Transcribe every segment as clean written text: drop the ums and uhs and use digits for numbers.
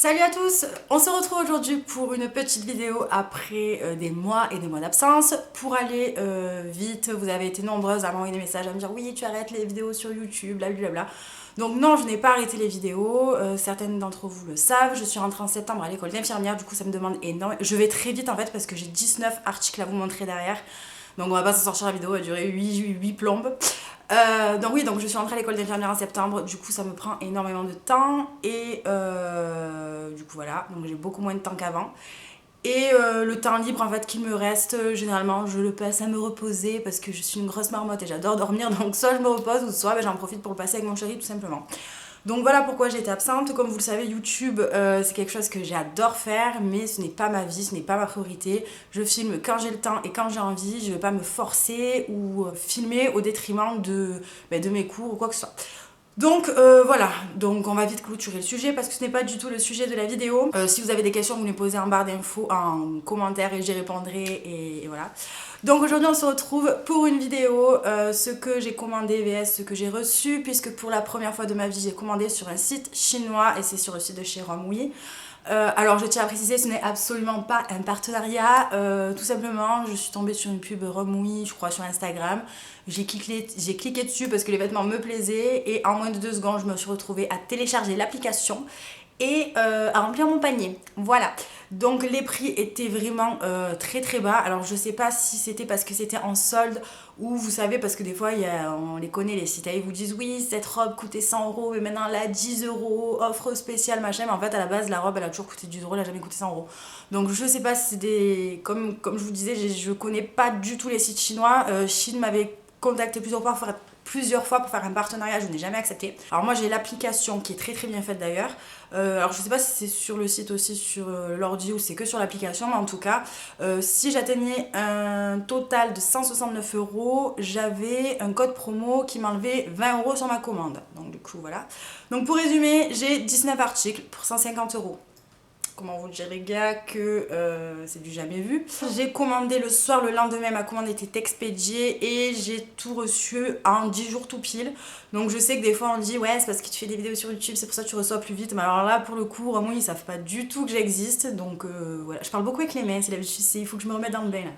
Salut à tous, on se retrouve aujourd'hui pour une petite vidéo après des mois et des mois d'absence. Pour aller vite, vous avez été nombreuses à m'envoyer des messages à me dire oui tu arrêtes les vidéos sur YouTube, blablabla. Donc non, je n'ai pas arrêté les vidéos, certaines d'entre vous le savent, je suis rentrée en septembre à l'école d'infirmière, du coup ça me demande énormément. Je vais très vite en fait parce que j'ai 19 articles à vous montrer derrière. Donc on va pas s'en sortir, la vidéo va durer 8 plombes. Donc oui, donc je suis rentrée à l'école d'infirmière en septembre, du coup ça me prend énormément de temps et du coup voilà, donc j'ai beaucoup moins de temps qu'avant. Et le temps libre en fait qu'il me reste, généralement je le passe à me reposer parce que je suis une grosse marmotte et j'adore dormir, donc soit je me repose ou soit j'en profite pour le passer avec mon chéri tout simplement. Donc voilà pourquoi j'ai été absente. Comme vous le savez, YouTube, c'est quelque chose que j'adore faire, mais ce n'est pas ma vie, ce n'est pas ma priorité. Je filme quand j'ai le temps et quand j'ai envie. Je ne vais pas me forcer ou filmer au détriment de mes cours ou quoi que ce soit. Donc voilà, donc on va vite clôturer le sujet parce que ce n'est pas du tout le sujet de la vidéo. Si vous avez des questions, vous les posez en barre d'infos, en commentaire et j'y répondrai et voilà. Donc aujourd'hui on se retrouve pour une vidéo, ce que j'ai commandé vs ce que j'ai reçu, puisque pour la première fois de ma vie j'ai commandé sur un site chinois et c'est sur le site de chez Romwe. Alors je tiens à préciser, ce n'est absolument pas un partenariat, tout simplement je suis tombée sur une pub Romwe, je crois sur Instagram, j'ai cliqué dessus parce que les vêtements me plaisaient et en moins de 2 secondes je me suis retrouvée à télécharger l'application et à remplir mon panier. Voilà. Donc les prix étaient vraiment très très bas. Alors je sais pas si c'était parce que c'était en solde ou vous savez parce que des fois on les connaît les sites, ils vous disent oui cette robe coûtait 100 euros mais maintenant elle a 10 euros, offre spéciale machin. Mais en fait à la base la robe elle a toujours coûté 10 euros, elle a jamais coûté 100 euros. Donc je sais pas si c'est des... Comme je vous disais, je connais pas du tout les sites chinois. Chine m'avait contacté plusieurs fois pour faire un partenariat, je n'ai jamais accepté. Alors moi j'ai l'application qui est très très bien faite d'ailleurs. Alors je sais pas si c'est sur le site aussi sur l'ordi ou c'est que sur l'application, mais en tout cas si j'atteignais un total de 169 euros, j'avais un code promo qui m'enlevait 20 euros sur ma commande. Donc du coup voilà. Donc pour résumer, j'ai 19 articles pour 150 euros. Comment vous dire les gars que c'est du jamais vu. J'ai commandé le soir, le lendemain ma commande était expédiée et j'ai tout reçu en 10 jours tout pile. Donc je sais que des fois on dit ouais c'est parce que tu fais des vidéos sur YouTube, c'est pour ça que tu reçois plus vite. Mais alors là pour le coup, moi ils savent pas du tout que j'existe. Donc voilà, je parle beaucoup avec les mains, c'est l'habitude, il faut que je me remette dans le bain là.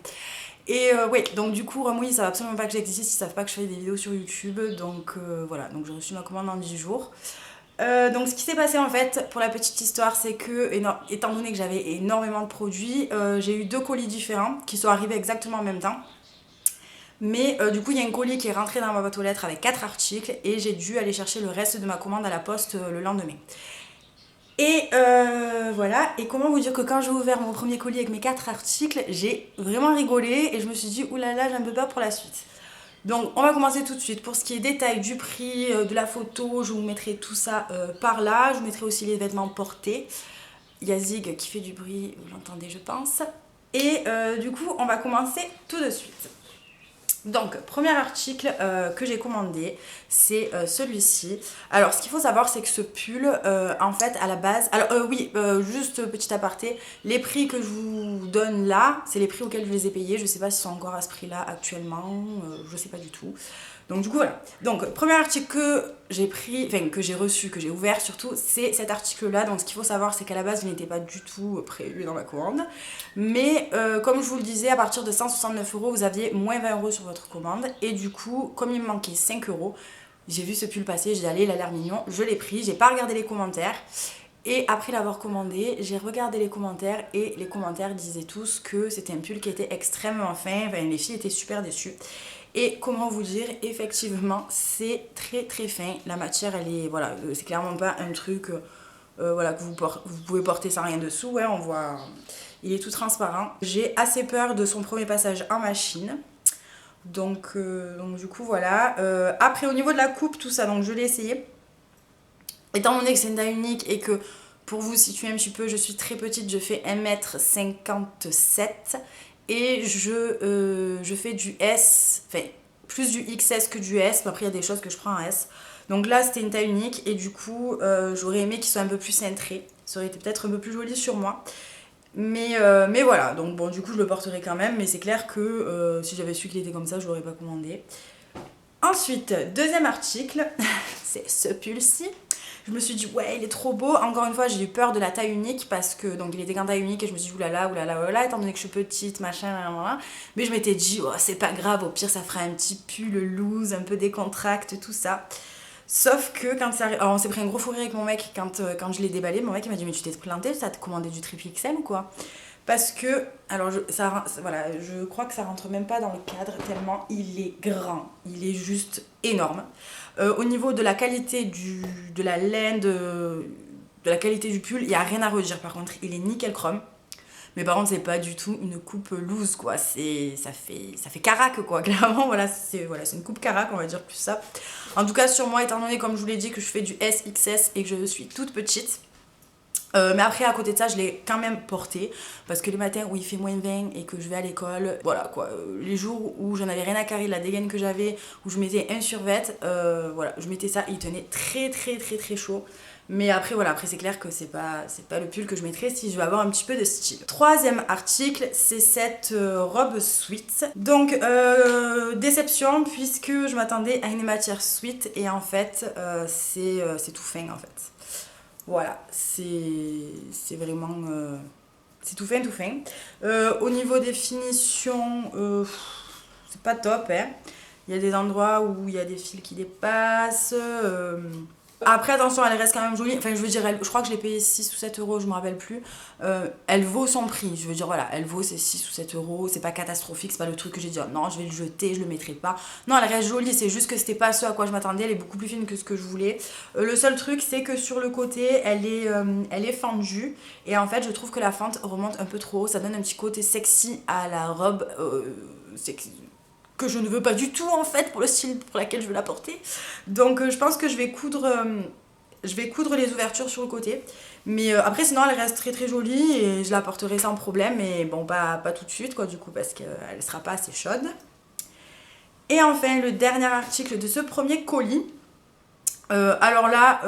Et ouais, donc du coup, Ramouille, ils savent absolument pas que j'existe, ils savent pas que je fais des vidéos sur YouTube. Donc voilà, donc j'ai reçu ma commande en 10 jours. Donc ce qui s'est passé en fait pour la petite histoire, c'est que étant donné que j'avais énormément de produits, j'ai eu 2 colis différents qui sont arrivés exactement en même temps. Mais du coup il y a un colis qui est rentré dans ma boîte aux lettres avec 4 articles et j'ai dû aller chercher le reste de ma commande à la poste le lendemain. Et voilà, et comment vous dire que quand j'ai ouvert mon premier colis avec mes 4 articles, j'ai vraiment rigolé et je me suis dit oulala, j'ai un peu peur pour la suite. Donc on va commencer tout de suite. Pour ce qui est détail du prix, de la photo, je vous mettrai tout ça par là. Je vous mettrai aussi les vêtements portés. Il y a Zig qui fait du bruit, vous l'entendez je pense. Et du coup on va commencer tout de suite. Donc, premier article que j'ai commandé, c'est celui-ci. Alors, ce qu'il faut savoir, c'est que ce pull, en fait, à la base... Alors, oui, juste petit aparté, les prix que je vous donne là, c'est les prix auxquels je les ai payés. Je sais pas s'ils sont encore à ce prix-là actuellement, je sais pas du tout. Donc, du coup, voilà. Donc, premier article que j'ai pris, enfin, que j'ai reçu, que j'ai ouvert surtout, c'est cet article-là. Donc, ce qu'il faut savoir, c'est qu'à la base, il n'était pas du tout prévu dans ma commande. Mais comme je vous le disais, à partir de 169 euros, vous aviez moins 20 euros sur votre commande. Et du coup, comme il me manquait 5 euros, j'ai vu ce pull passer, j'ai dit allez, il a l'air mignon, je l'ai pris, j'ai pas regardé les commentaires. Et après l'avoir commandé, j'ai regardé les commentaires et les commentaires disaient tous que c'était un pull qui était extrêmement fin. Enfin, les filles étaient super déçues. Et comment vous dire, effectivement, c'est très très fin. La matière, elle est, voilà, c'est clairement pas un truc voilà, que vous pouvez porter sans rien dessous. Ouais, on voit, il est tout transparent. J'ai assez peur de son premier passage en machine. Donc du coup, voilà. Après, au niveau de la coupe, tout ça, donc je l'ai essayé. Étant donné que c'est une taille unique et que pour vous situer un petit peu, je suis très petite, je fais 1m57 et je fais du S, enfin plus du XS que du S, mais après il y a des choses que je prends en S. Donc là c'était une taille unique et du coup j'aurais aimé qu'il soit un peu plus cintré, ça aurait été peut-être un peu plus joli sur moi. Mais voilà, donc bon du coup je le porterai quand même, mais c'est clair que si j'avais su qu'il était comme ça, je l'aurais pas commandé. Ensuite, deuxième article, c'est ce pull-ci. Je me suis dit ouais il est trop beau. Encore une fois j'ai eu peur de la taille unique parce que donc il était qu'en taille unique et je me suis dit oulala oulala oulala étant donné que je suis petite machin là. Mais je m'étais dit oh, c'est pas grave, au pire ça fera un petit pull loose un peu décontracte tout ça. Sauf que quand ça arrive, alors on s'est pris un gros fou rire avec mon mec quand je l'ai déballé. Mon mec il m'a dit mais tu t'es planté, ça t'a commandé du triple XL ou quoi? Parce que, alors voilà, je crois que ça rentre même pas dans le cadre tellement il est grand, il est juste énorme. Au niveau de la qualité de la laine, de la qualité du pull, il n'y a rien à redire. Par contre, il est nickel chrome. Mais par contre, c'est pas du tout une coupe loose, quoi. Ça fait carac, quoi. Clairement, voilà, c'est une coupe carac, on va dire plus ça. En tout cas, sur moi, étant donné, comme je vous l'ai dit, que je fais du SXS et que je suis toute petite. Mais après à côté de ça je l'ai quand même porté parce que les matins où il fait moins 20 et que je vais à l'école, voilà quoi, les jours où j'en avais rien à carrer de la dégaine que j'avais, où je mettais un survêt, voilà, je mettais ça, il tenait très chaud. Mais après voilà, après c'est clair que c'est pas le pull que je mettrais si je veux avoir un petit peu de style. Troisième article, c'est cette robe sweat. Donc déception puisque je m'attendais à une matière sweat et en fait c'est tout fin en fait. Voilà, c'est vraiment... c'est tout fin, tout fin. Au niveau des finitions, c'est pas top, hein. Il y a des endroits où il y a des fils qui dépassent. Après, attention, elle reste quand même jolie. Enfin, je veux dire, je crois que je l'ai payée 6 ou 7 euros, je me rappelle plus. Elle vaut son prix. Je veux dire, voilà, elle vaut ses 6 ou 7 euros. C'est pas catastrophique, c'est pas le truc que j'ai dit, oh, non, je vais le jeter, je le mettrai pas. Non, elle reste jolie, c'est juste que c'était pas ce à quoi je m'attendais. Elle est beaucoup plus fine que ce que je voulais. Le seul truc, c'est que sur le côté, elle est fendue. Et en fait, je trouve que la fente remonte un peu trop haut. Ça donne un petit côté sexy à la robe. Que je ne veux pas du tout en fait pour le style pour lequel je veux la porter. Donc je pense que je vais coudre les ouvertures sur le côté. Mais après sinon elle reste très jolie et je la porterai sans problème. Mais bon pas tout de suite quoi du coup parce qu'elle ne sera pas assez chaude. Et enfin le dernier article de ce premier colis. Alors là,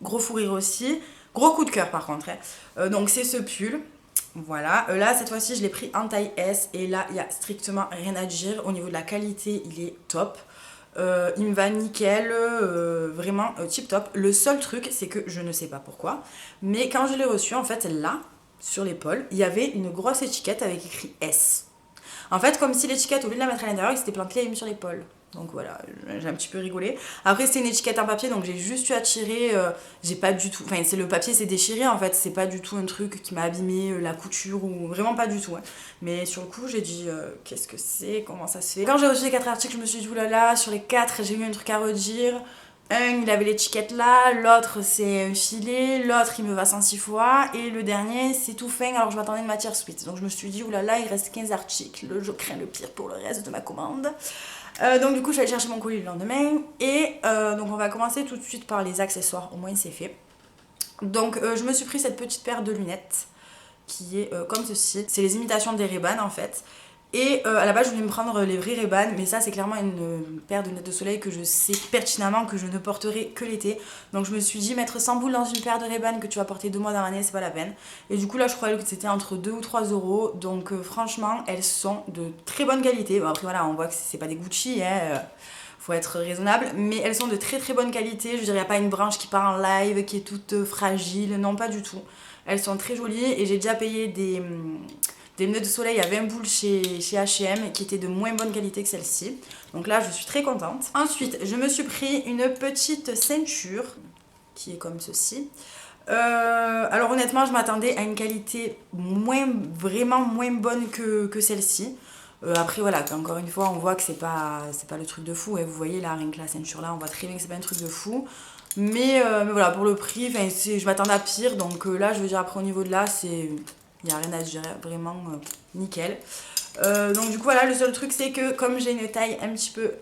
gros fou rire aussi. Gros coup de cœur par contre. Donc c'est ce pull. Voilà, là cette fois-ci je l'ai pris en taille S et là il n'y a strictement rien à dire. Au niveau de la qualité il est top. Il me va nickel, vraiment tip top. Le seul truc c'est que je ne sais pas pourquoi, mais quand je l'ai reçu en fait là, sur l'épaule, il y avait une grosse étiquette avec écrit S. En fait comme si l'étiquette au lieu de la mettre à l'intérieur il s'était planté la sur l'épaule. Donc voilà, j'ai un petit peu rigolé. Après c'est une étiquette en papier donc j'ai juste eu à tirer, j'ai pas du tout, enfin c'est le papier c'est déchiré en fait, c'est pas du tout un truc qui m'a abîmé la couture ou vraiment pas du tout. Hein. Mais sur le coup j'ai dit qu'est-ce que c'est, comment ça se fait. Quand j'ai reçu les 4 articles je me suis dit oulala, sur les 4 j'ai eu un truc à redire. Un il avait l'étiquette là, l'autre c'est un filet, l'autre il me va 106 fois et le dernier c'est tout fin alors je m'attendais à une matière sweat. Donc je me suis dit oulala il reste 15 articles, je crains le pire pour le reste de ma commande. Donc du coup je vais aller chercher mon colis le lendemain et donc on va commencer tout de suite par les accessoires, au moins c'est fait. Donc je me suis pris cette petite paire de lunettes qui est comme ceci, c'est les imitations des Ray-Ban en fait. Et à la base je voulais me prendre les vrais Ray-Ban mais ça c'est clairement une paire de lunettes de soleil que je sais pertinemment que je ne porterai que l'été. Donc je me suis dit mettre 100 boules dans une paire de Ray-Ban que tu vas porter 2 mois dans l'année c'est pas la peine. Et du coup là je croyais que c'était entre 2 ou 3 euros. Donc franchement elles sont de très bonne qualité. Bon après voilà on voit que c'est pas des Gucci hein. Faut être raisonnable, mais elles sont de très bonne qualité. Je veux dire, il n'y a pas une branche qui part en live, qui est toute fragile, non pas du tout. Elles sont très jolies et j'ai déjà payé des lunettes de soleil à 20 boules chez H&M qui étaient de moins bonne qualité que celle-ci. Donc là je suis très contente. Ensuite je me suis pris une petite ceinture qui est comme ceci. Alors honnêtement je m'attendais à une qualité vraiment moins bonne que celle-ci. Après voilà, encore une fois on voit que c'est pas le truc de fou. Et vous voyez là, rien que la ceinture là, on voit très bien que c'est pas un truc de fou. Mais voilà, pour le prix, je m'attendais à pire. Donc là je veux dire après au niveau de là, il n'y a rien à dire, vraiment nickel. Donc du coup voilà, le seul truc c'est que comme j'ai une taille un petit peu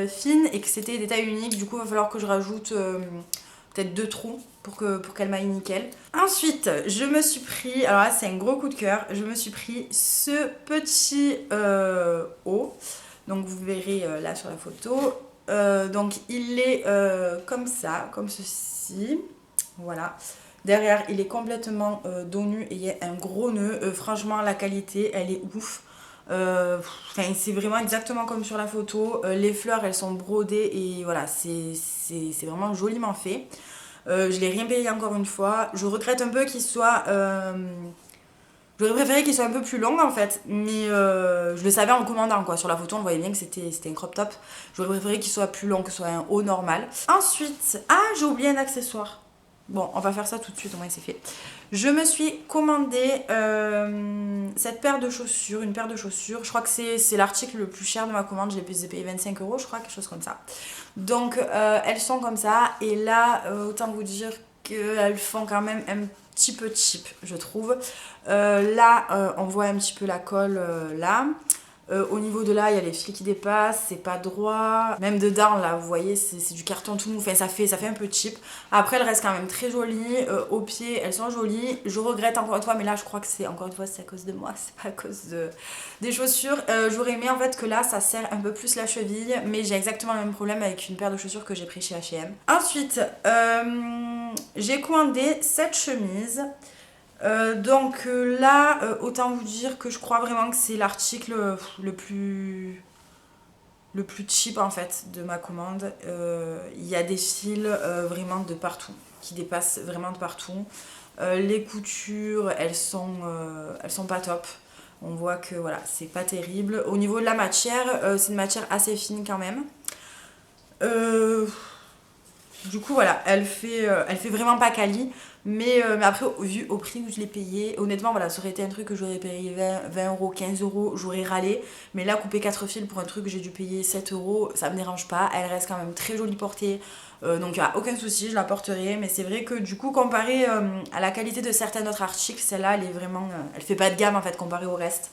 fine et que c'était des tailles uniques, du coup il va falloir que je rajoute peut-être 2 trous pour qu'elle m'aille nickel. Ensuite je me suis pris, alors là c'est un gros coup de cœur, je me suis pris ce petit haut. Donc vous verrez là sur la photo. Donc il est comme ça, comme ceci. Voilà. Derrière, il est complètement dos nu et il y a un gros nœud. Franchement, la qualité, elle est ouf. C'est vraiment exactement comme sur la photo. Les fleurs, elles sont brodées et voilà, c'est vraiment joliment fait. Je l'ai rien payé encore une fois. Je regrette un peu qu'il soit... J'aurais préféré qu'il soit un peu plus long en fait, mais je le savais en commandant quoi. Sur la photo on voyait bien que c'était un crop top. J'aurais préféré qu'il soit plus long, que ce soit un haut normal. Ensuite, ah j'ai oublié un accessoire. Bon, on va faire ça tout de suite, au moins c'est fait. Je me suis commandé cette paire de chaussures, une paire de chaussures. Je crois que c'est l'article le plus cher de ma commande. J'ai payé 25 € je crois, quelque chose comme ça. Donc elles sont comme ça. Et là, autant vous dire qu'elles font quand même un petit peu cheap, je trouve. Là, on voit un petit peu la colle là. Au niveau de là, il y a les fils qui dépassent, c'est pas droit. Même dedans, là, vous voyez, c'est du carton tout mou. Enfin, ça fait un peu cheap. Après, elles restent quand même très jolies. Au pied, elles sont jolies. Je regrette encore une fois, mais là, je crois que c'est encore une fois, c'est à cause de moi, c'est pas à cause des chaussures. J'aurais aimé en fait que là, ça serre un peu plus la cheville, mais j'ai exactement le même problème avec une paire de chaussures que j'ai pris chez H&M. Ensuite, j'ai commandé cette chemise. Donc là, autant vous dire que je crois vraiment que c'est l'article le plus cheap en fait de ma commande. Il y a des fils vraiment de partout, qui dépassent vraiment de partout. Les coutures, elles sont pas top. On voit que voilà, c'est pas terrible. Au niveau de la matière, c'est une matière assez fine quand même. Du coup voilà, elle fait vraiment pas quali. Mais après, vu au prix où je l'ai payé, honnêtement, voilà, ça aurait été un truc que j'aurais payé 20 €, 15 €, j'aurais râlé. Mais là, couper 4 fils pour un truc que j'ai dû payer 7 €, ça me dérange pas. Elle reste quand même très jolie portée. Donc, il n'y a aucun souci, je la porterai. Mais c'est vrai que du coup, comparé à la qualité de certains autres articles, celle-là, elle est vraiment. Elle fait pas de gamme en fait, comparée au reste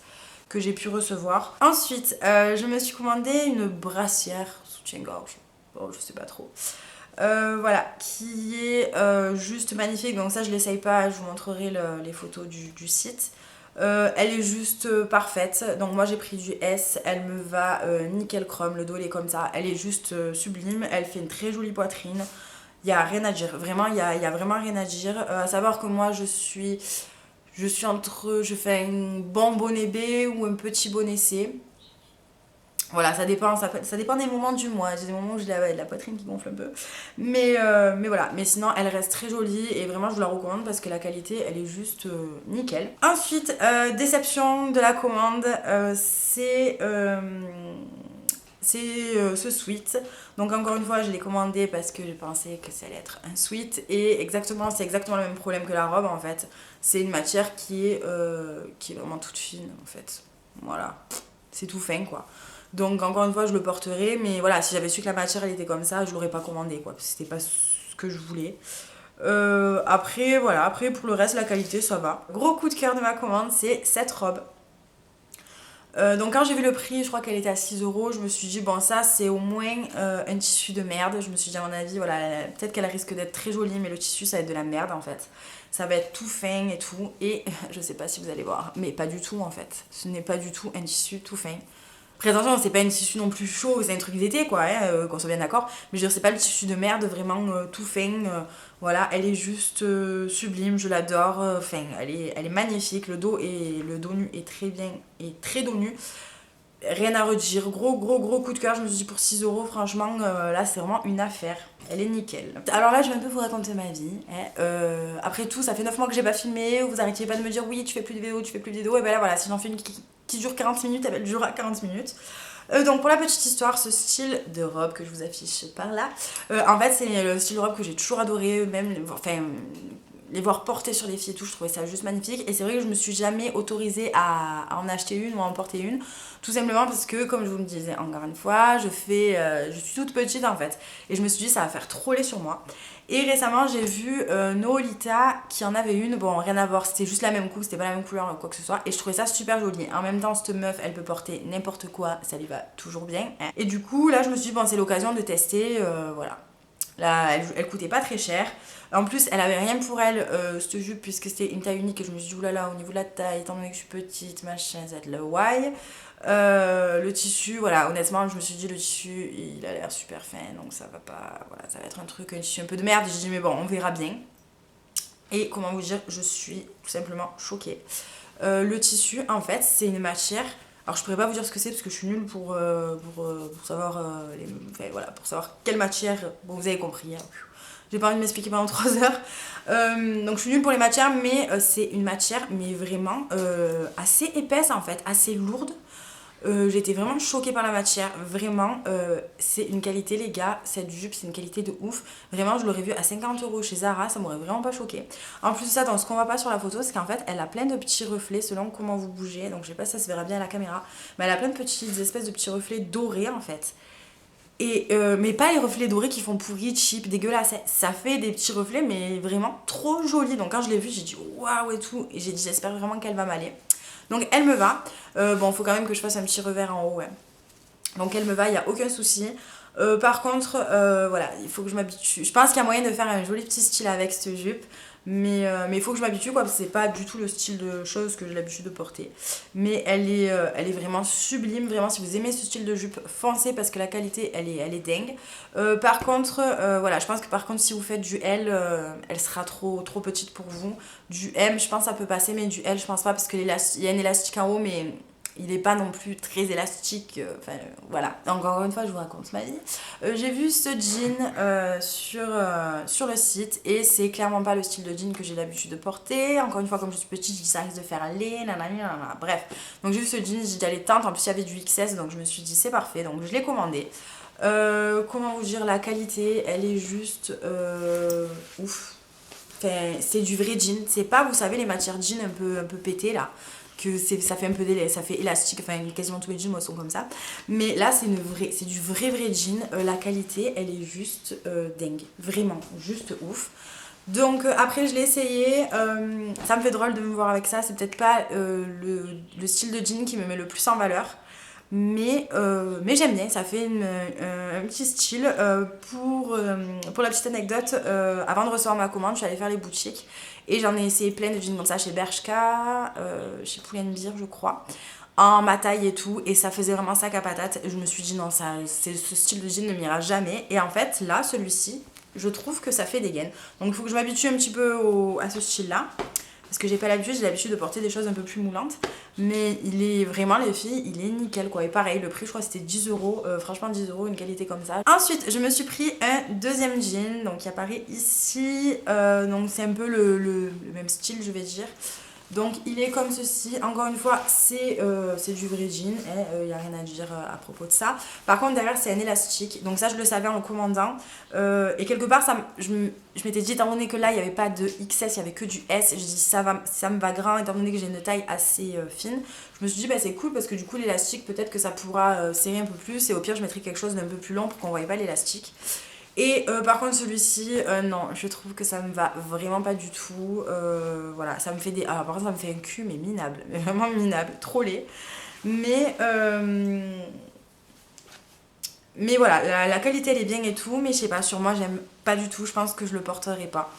que j'ai pu recevoir. Ensuite, je me suis commandé une brassière soutien-gorge. Bon, je sais pas trop. Voilà, qui est juste magnifique. Donc ça je l'essaye pas, je vous montrerai les photos du site. Elle est juste parfaite. Donc moi j'ai pris du S, elle me va nickel chrome, le dos il est comme ça. Elle est juste sublime, elle fait une très jolie poitrine. Il n'y a rien à dire, vraiment il y a vraiment rien à dire. À savoir que moi je suis entre, je fais un bon bonnet B ou un petit bonnet C. Voilà, ça dépend des moments du mois. J'ai des moments où j'ai la poitrine qui gonfle un peu. Mais voilà, mais sinon elle reste très jolie et vraiment je vous la recommande parce que la qualité elle est juste nickel. Ensuite, déception de la commande, c'est ce sweat. Donc encore une fois je l'ai commandé parce que je pensais que ça allait être un sweat et c'est exactement le même problème que la robe en fait. C'est une matière qui est vraiment toute fine en fait. Voilà, c'est tout fin quoi. Donc encore une fois je le porterai, mais voilà, si j'avais su que la matière elle était comme ça, je l'aurais pas commandé quoi, parce que c'était pas ce que je voulais. Après voilà, après pour le reste la qualité ça va. Gros coup de cœur de ma commande, c'est cette robe. Donc quand j'ai vu le prix, je crois qu'elle était à 6 €, je me suis dit bon ça c'est au moins un tissu de merde. Je me suis dit à mon avis voilà, peut-être qu'elle risque d'être très jolie mais le tissu ça va être de la merde en fait. Ça va être tout fin et tout et je sais pas si vous allez voir, mais pas du tout en fait. Ce n'est pas du tout un tissu tout fin. Après attention, c'est pas une tissu non plus chaud, c'est un truc d'été quoi, hein, qu'on soit bien d'accord. Mais je veux dire, c'est pas le tissu de merde vraiment tout fin. Voilà, elle est juste sublime, je l'adore. Enfin, elle est magnifique. Le dos nu est très bien, et très dos nu. Rien à redire. Gros coup de cœur. Je me suis dit pour 6 €, franchement, là c'est vraiment une affaire. Elle est nickel. Alors là, je vais un peu vous raconter ma vie. Hein. Après tout, ça fait 9 mois que j'ai pas filmé. Vous arrêtiez pas de me dire oui, tu fais plus de vidéos, tu fais plus de vidéos. Et ben là, voilà, si j'en fais une qui dure 40 minutes, elle durera 40 minutes. Donc pour la petite histoire, ce style de robe que je vous affiche par là, en fait c'est le style de robe que j'ai toujours adoré, même enfin, les voir porter sur les filles et tout, je trouvais ça juste magnifique. Et c'est vrai que je me suis jamais autorisée à en acheter une ou à en porter une, tout simplement parce que comme je vous le disais encore une fois, je suis toute petite en fait, et je me suis dit ça va faire trop laid sur moi. Et récemment j'ai vu Noolita qui en avait une, bon rien à voir, c'était juste la même coupe, c'était pas la même couleur ou quoi que ce soit, et je trouvais ça super joli. En même temps cette meuf elle peut porter n'importe quoi, ça lui va toujours bien. Hein. Et du coup là je me suis dit bon c'est l'occasion de tester, voilà. Là, elle coûtait pas très cher. En plus, elle avait rien pour elle, cette jupe, puisque c'était une taille unique. Et je me suis dit, oulala, au niveau de la taille, étant donné que je suis petite, machin, ça va être le why. Le tissu, voilà, honnêtement, je me suis dit, le tissu, il a l'air super fin. Donc ça va pas, voilà, ça va être un tissu un peu de merde. Et j'ai dit, mais bon, on verra bien. Et comment vous dire, je suis tout simplement choquée. Le tissu, en fait, c'est une matière. Alors je pourrais pas vous dire ce que c'est parce que je suis nulle pour savoir, enfin, voilà, pour savoir quelle matière. Bon, vous avez compris. Hein. j'ai pas envie de m'expliquer pendant 3 heures. Donc je suis nulle pour les matières, mais c'est une matière mais vraiment assez épaisse en fait, assez lourde. J'étais vraiment choquée par la matière, vraiment, c'est une qualité les gars, cette jupe c'est une qualité de ouf, vraiment je l'aurais vue à 50 € chez Zara, ça m'aurait vraiment pas choquée. En plus de ça, dans ce qu'on voit pas sur la photo, c'est qu'en fait elle a plein de petits reflets selon comment vous bougez, donc je sais pas si ça se verra bien à la caméra, mais elle a plein de petites espèces de petits reflets dorés en fait. Et mais pas les reflets dorés qui font pourri, cheap, dégueulasse, ça fait des petits reflets mais vraiment trop jolis, donc quand je l'ai vue j'ai dit waouh et tout, et j'ai dit j'espère vraiment qu'elle va m'aller. Donc elle me va. Bon, faut quand même que je fasse un petit revers en haut. Ouais. Donc elle me va, il n'y a aucun souci. Par contre, voilà, il faut que je m'habitue. Je pense qu'il y a moyen de faire un joli petit style avec cette jupe. Mais il faut que je m'habitue quoi, parce que c'est pas du tout le style de choses que j'ai l'habitude de porter. Mais elle est vraiment sublime. Vraiment, si vous aimez ce style de jupe, foncez parce que la qualité, elle est dingue. Par contre, voilà, je pense que par contre, si vous faites du L, elle sera trop petite pour vous. Du M, je pense que ça peut passer, mais du L, je pense pas parce qu'il y a un élastique en haut, mais il n'est pas non plus très élastique. Enfin, voilà. Encore une fois, je vous raconte ma vie. J'ai vu ce jean sur le site et c'est clairement pas le style de jean que j'ai l'habitude de porter. Encore une fois, comme je suis petite, je dis ça risque de faire aller, nanana. Bref. Donc j'ai vu ce jean, j'ai dit allez tente. En plus, il y avait du XS, donc je me suis dit c'est parfait. Donc je l'ai commandé. Comment vous dire, la qualité, elle est juste ouf. Enfin, c'est du vrai jean. C'est pas, vous savez, les matières jean un peu pétées là. Que ça fait un peu ça fait élastique, enfin quasiment tous les jeans moi sont comme ça, mais là c'est du vrai jean. La qualité elle est juste dingue, vraiment juste ouf. Donc après je l'ai essayé, ça me fait drôle de me voir avec ça, c'est peut-être pas le style de jean qui me met le plus en valeur, mais j'aime bien, ça fait un petit style. Pour la petite anecdote, avant de recevoir ma commande, je suis allée faire les boutiques et j'en ai essayé plein de jeans comme ça chez Bershka, chez Pull&Bear je crois, en ma taille et tout, et ça faisait vraiment sac à patate. Et je me suis dit non, ce style de jean ne m'ira jamais. Et en fait là, celui-ci, je trouve que ça fait des gaines. Donc il faut que je m'habitue un petit peu à ce style-là. Parce que j'ai pas l'habitude, j'ai l'habitude de porter des choses un peu plus moulantes. Mais il est vraiment, les filles, il est nickel quoi. Et pareil, le prix, je crois c'était 10 €. Franchement, 10 €, une qualité comme ça. Ensuite, je me suis pris un deuxième jean, donc qui apparaît ici. Donc c'est un peu le même style, je vais dire. Donc il est comme ceci, encore une fois c'est du vrai jean, il n'y a rien à dire à propos de ça. Par contre derrière c'est un élastique, donc ça je le savais en le commandant, et quelque part je m'étais dit, étant donné que là il n'y avait pas de XS, il n'y avait que du S, je dis ça me va grand étant donné que j'ai une taille assez fine. Je me suis dit bah c'est cool parce que du coup l'élastique peut-être que ça pourra serrer un peu plus, et au pire je mettrai quelque chose d'un peu plus long pour qu'on ne voie pas l'élastique. Et par contre celui-ci, non, je trouve que ça me va vraiment pas du tout. Voilà, ça me fait des... Alors par contre ça me fait un cul mais minable, mais vraiment minable, trop laid. Mais voilà, la qualité elle est bien et tout, mais je sais pas, sur moi j'aime pas du tout, je pense que je le porterai pas.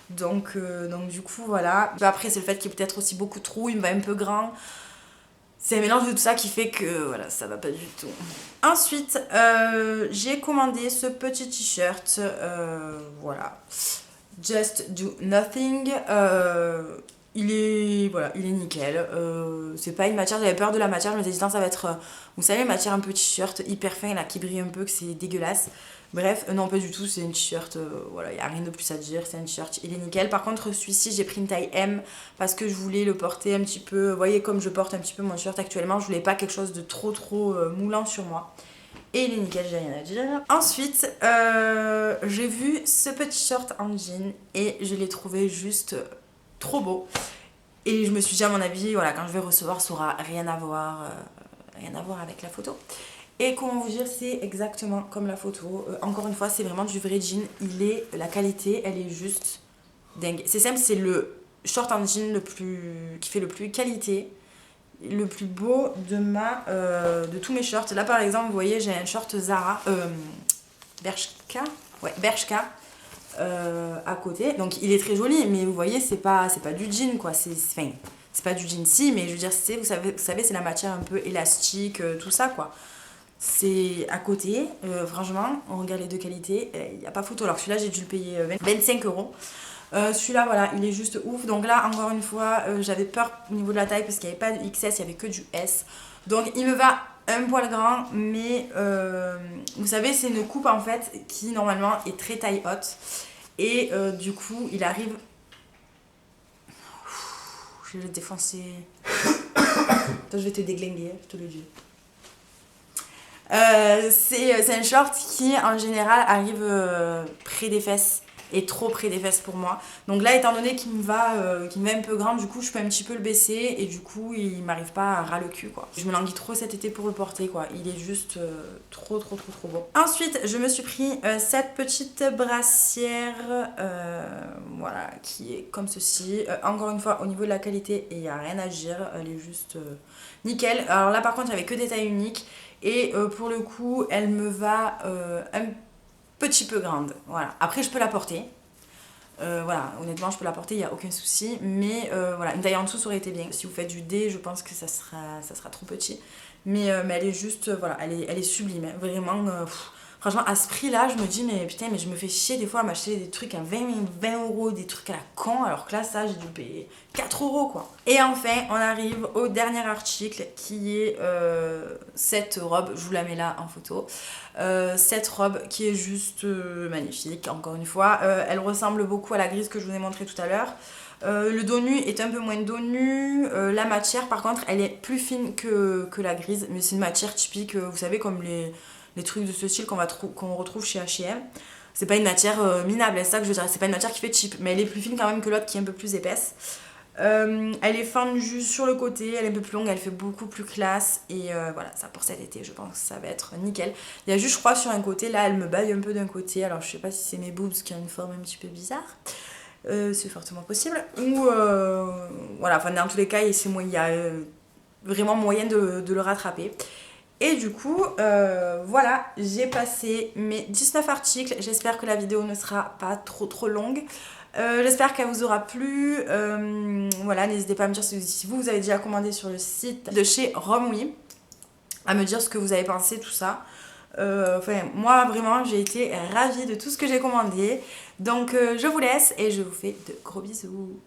Donc du coup voilà. Après c'est le fait qu'il est peut-être aussi beaucoup trop, il me va un peu grand. C'est un mélange de tout ça qui fait que voilà, ça va pas du tout. Ensuite, j'ai commandé ce petit t-shirt, voilà, Just Do Nothing. Il est nickel. C'est pas une matière, j'avais peur de la matière, je me disais ça va être, vous savez, une matière un peu t-shirt hyper fin là qui brille un peu, que c'est dégueulasse. Bref, non pas du tout, c'est une t-shirt, voilà, il n'y a rien de plus à dire, c'est un t-shirt, il est nickel. Par contre, celui-ci, j'ai pris une taille M parce que je voulais le porter un petit peu, vous voyez comme je porte un petit peu mon t-shirt actuellement, je voulais pas quelque chose de trop moulant sur moi. Et il est nickel, j'ai rien à dire. Ensuite, j'ai vu ce petit short en jean et je l'ai trouvé juste trop beau. Et je me suis dit, à mon avis, voilà, quand je vais recevoir, ça aura rien à voir avec la photo. Et comment vous dire, c'est exactement comme la photo. Encore une fois, c'est vraiment du vrai jean. La qualité, elle est juste dingue. C'est simple, c'est le short en jean qui fait le plus qualité, le plus beau de tous mes shorts. Là, par exemple, vous voyez, j'ai un short Zara, Bershka, ouais, Bershka, à côté. Donc, il est très joli, mais vous voyez, c'est pas du jean, quoi. C'est pas du jean, si, mais je veux dire, vous savez, c'est la matière un peu élastique, tout ça, quoi. C'est à côté, franchement, on regarde les deux qualités, il n'y a pas photo. Alors celui-là, j'ai dû le payer 25 €. Celui-là, voilà, il est juste ouf. Donc là, encore une fois, j'avais peur au niveau de la taille parce qu'il n'y avait pas de XS, il n'y avait que du S. Donc il me va un poil grand, mais vous savez, c'est une coupe en fait qui normalement est très taille haute. Et du coup, il arrive... Je vais le défoncer. Attends, je vais te déglinguer, je te le dis. C'est un short qui en général arrive près des fesses et trop près des fesses pour moi. Donc là, étant donné qu'il me va un peu grand, du coup je peux un petit peu le baisser et du coup il m'arrive pas à ras le cul quoi. Je me languis trop cet été pour le porter quoi. Il est juste trop beau. Ensuite je me suis pris cette petite brassière voilà, qui est comme ceci. Encore une fois, au niveau de la qualité, il n'y a rien à dire, elle est juste nickel. Alors là par contre il n'y avait que des tailles uniques. Et pour le coup, elle me va un petit peu grande. Voilà. Après, je peux la porter. Voilà, honnêtement, je peux la porter, il n'y a aucun souci. Mais voilà, une taille en dessous, ça aurait été bien. Si vous faites du D, je pense que ça sera trop petit. Mais elle est juste, voilà, elle est sublime. Hein. Vraiment, franchement, à ce prix-là, je me dis, mais putain, mais je me fais chier des fois à m'acheter des trucs à 20 €, des trucs à la con. Alors que là, ça, j'ai dû payer 4 € quoi. Et enfin, on arrive au dernier article qui est cette robe. Je vous la mets là en photo. Cette robe qui est juste magnifique, encore une fois. Elle ressemble beaucoup à la grise que je vous ai montré tout à l'heure. Le dos nu est un peu moins dos nu. La matière, par contre, elle est plus fine que la grise. Mais c'est une matière typique, vous savez, comme les trucs de ce style qu'on retrouve chez H&M. C'est pas une matière minable, c'est ça que je veux dire. C'est pas une matière qui fait cheap, mais elle est plus fine quand même que l'autre qui est un peu plus épaisse. Elle est fendue sur le côté, elle est un peu plus longue, elle fait beaucoup plus classe. Et voilà, ça pour cet été, je pense que ça va être nickel. Il y a juste, je crois, sur un côté, là, elle me baille un peu d'un côté. Alors, je sais pas si c'est mes boobs qui ont une forme un petit peu bizarre. C'est fortement possible. Ou, voilà, enfin, dans tous les cas, il y a vraiment moyen de le rattraper. Et du coup, voilà, j'ai passé mes 19 articles. J'espère que la vidéo ne sera pas trop longue. J'espère qu'elle vous aura plu. Voilà, n'hésitez pas à me dire si vous avez déjà commandé sur le site de chez Romwe, à me dire ce que vous avez pensé, tout ça. Enfin, moi vraiment j'ai été ravie de tout ce que j'ai commandé. Donc je vous laisse et je vous fais de gros bisous.